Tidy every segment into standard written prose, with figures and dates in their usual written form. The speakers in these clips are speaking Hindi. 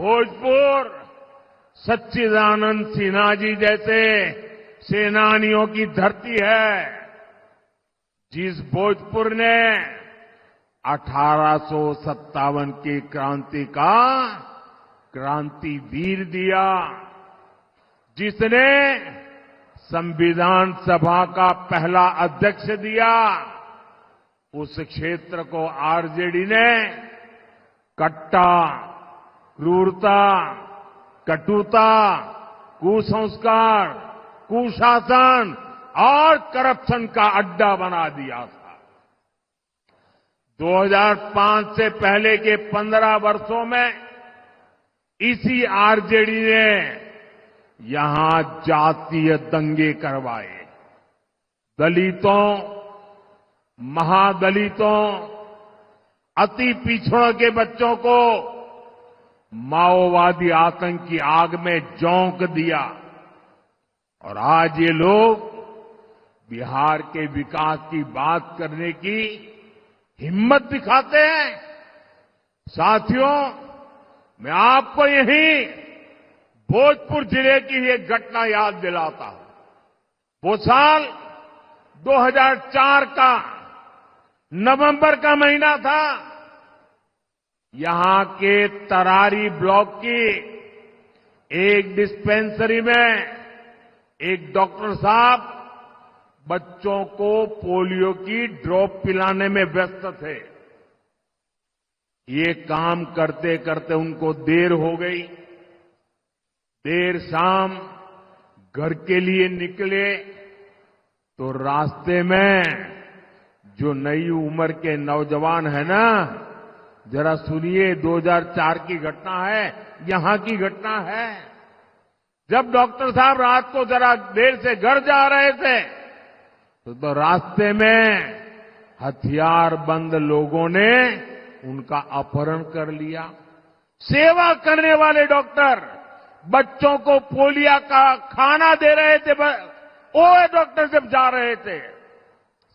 भोजपुर सच्चिदानंद सिन्हा जी जैसे सेनानियों की धरती है, जिस भोजपुर ने 1857 की क्रांति का क्रांतिवीर दिया, जिसने संविधान सभा का पहला अध्यक्ष दिया, उस क्षेत्र को आरजेडी ने कट्टा, क्रूरता, कटुता, कुसंस्कार, कुशासन और करप्शन का अड्डा बना दिया था। 2005 से पहले के 15 वर्षों में इसी आरजेडी ने यहां जातीय दंगे करवाए, दलितों, महादलितों, अति पिछड़ों के बच्चों को माओवादी आतंक की आग में झोंक दिया। और आज ये लोग बिहार के विकास की बात करने की हिम्मत दिखाते हैं। साथियों, मैं आपको यही भोजपुर जिले की एक घटना याद दिलाता हूं। वो साल 2004 का नवंबर का महीना था। यहां के तरारी ब्लॉक की एक डिस्पेंसरी में एक डॉक्टर साहब बच्चों को पोलियो की ड्रॉप पिलाने में व्यस्त थे। ये काम करते करते उनको देर हो गई। देर शाम घर के लिए निकले तो रास्ते में जो नई उम्र के नौजवान है ना, जरा सुनिए, 2004 की घटना है, यहां की घटना है। जब डॉक्टर साहब रात को जरा देर से घर जा रहे थे तो रास्ते में हथियारबंद लोगों ने उनका अपहरण कर लिया। सेवा करने वाले डॉक्टर बच्चों को पोलियो का खाना दे रहे थे, वो डॉक्टर जब जा रहे थे।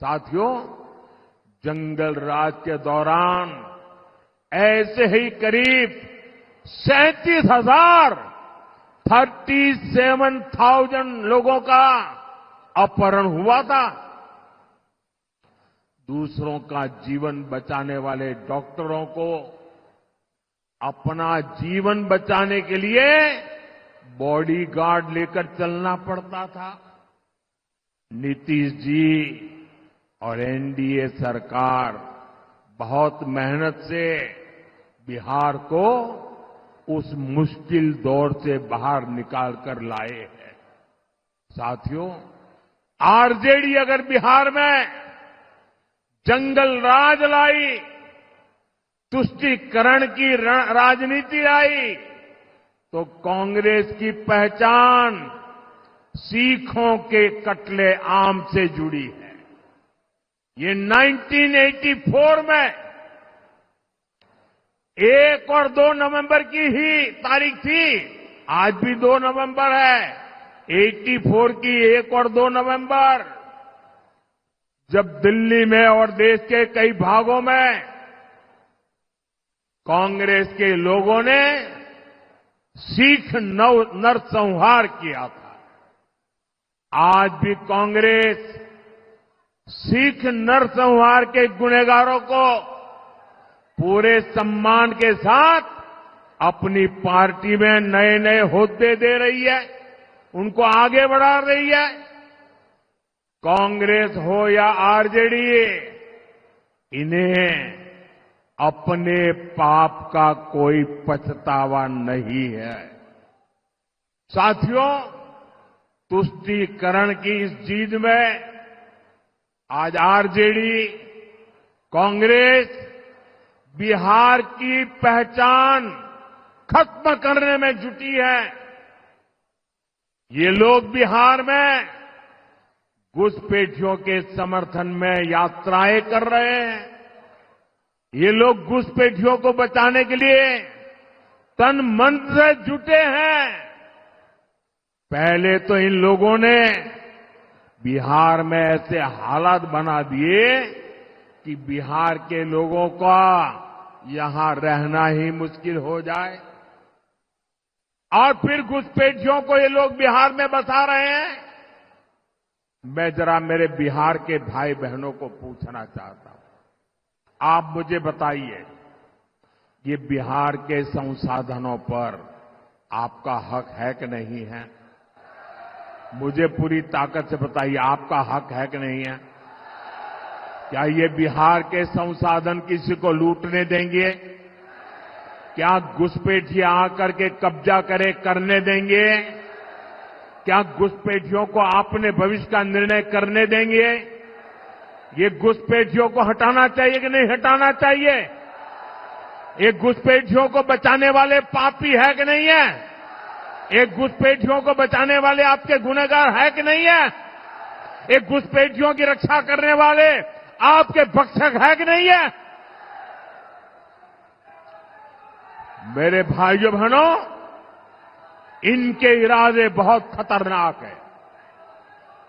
साथियों, जंगल राज के दौरान ऐसे ही करीब 37,000 लोगों का अपहरण हुआ था। दूसरों का जीवन बचाने वाले डॉक्टरों को अपना जीवन बचाने के लिए बॉडीगार्ड लेकर चलना पड़ता था। नीतीश जी और एनडीए सरकार बहुत मेहनत से बिहार को उस मुश्किल दौर से बाहर निकालकर लाए हैं। साथियों, आरजेडी अगर बिहार में जंगल राज लाई, तुष्टीकरण की राजनीति लाई, तो कांग्रेस की पहचान सीखों के कत्ले आम से जुड़ी है। ये 1984 में 1 और 2 नवंबर की ही तारीख थी। आज भी 2 नवंबर है। 84 की 1 और 2 नवंबर, जब दिल्ली में और देश के कई भागों में कांग्रेस के लोगों ने सिख नरसंहार किया था। आज भी कांग्रेस सिख नरसंहार के गुनहगारों को पूरे सम्मान के साथ अपनी पार्टी में नए नए ओहदे दे रही है, उनको आगे बढ़ा रही है। कांग्रेस हो या आरजेडी, इन्हें अपने पाप का कोई पछतावा नहीं है। साथियों, तुष्टीकरण की इस जीत में आज आरजेडी, कांग्रेस बिहार की पहचान खत्म करने में जुटी है। ये लोग बिहार में घुसपैठियों के समर्थन में यात्राएं कर रहे हैं। ये लोग घुसपैठियों को बचाने के लिए तन मन से जुटे हैं। पहले तो इन लोगों ने बिहार में ऐसे हालात बना दिए कि बिहार के लोगों का यहां रहना ही मुश्किल हो जाए। और फिर घुसपैठियों को ये लोग बिहार में बसा रहे हैं। मैं जरा मेरे बिहार के भाई बहनों को पूछना चाहता हूं, आप मुझे बताइए, ये बिहार के संसाधनों पर आपका हक है कि नहीं है? मुझे पूरी ताकत से बताइए, आपका हक है कि नहीं है? क्या ये बिहार के संसाधन किसी को लूटने देंगे? क्या घुसपैठिया आकर के कब्जा करने देंगे? क्या घुसपैठियों को अपने भविष्य का निर्णय करने देंगे? ये घुसपैठियों को हटाना चाहिए कि नहीं हटाना चाहिए? ये घुसपैठियों को बचाने वाले पापी है कि नहीं है? एक घुसपैठियों को बचाने वाले आपके गुनहगार है कि नहीं है? एक घुसपैठियों की रक्षा करने वाले आपके भक्षक है कि नहीं है? मेरे भाइयों बहनों, इनके इरादे बहुत खतरनाक हैं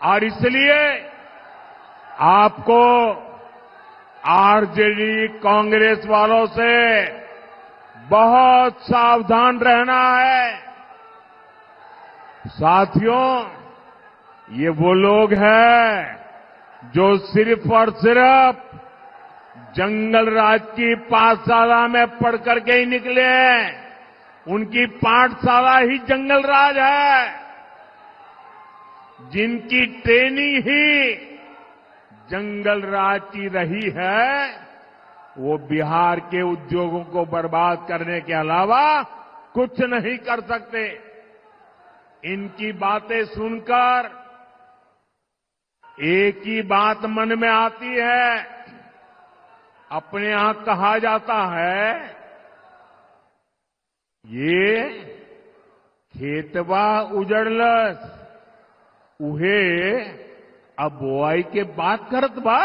और इसलिए आपको आरजेडी कांग्रेस वालों से बहुत सावधान रहना है। साथियों, ये वो लोग हैं जो सिर्फ और सिर्फ जंगल राज की पाठशाला में पढ़ करके ही निकले हैं। उनकी पाठशाला ही जंगल राज है, जिनकी ट्रेनिंग ही जंगल राज की रही है, वो बिहार के उद्योगों को बर्बाद करने के अलावा कुछ नहीं कर सकते। इनकी बातें सुनकर एक ही बात मन में आती है। अपने यहां कहा जाता है, ये खेतवा उजड़लस, उहे अब बोआई के बात करत बा।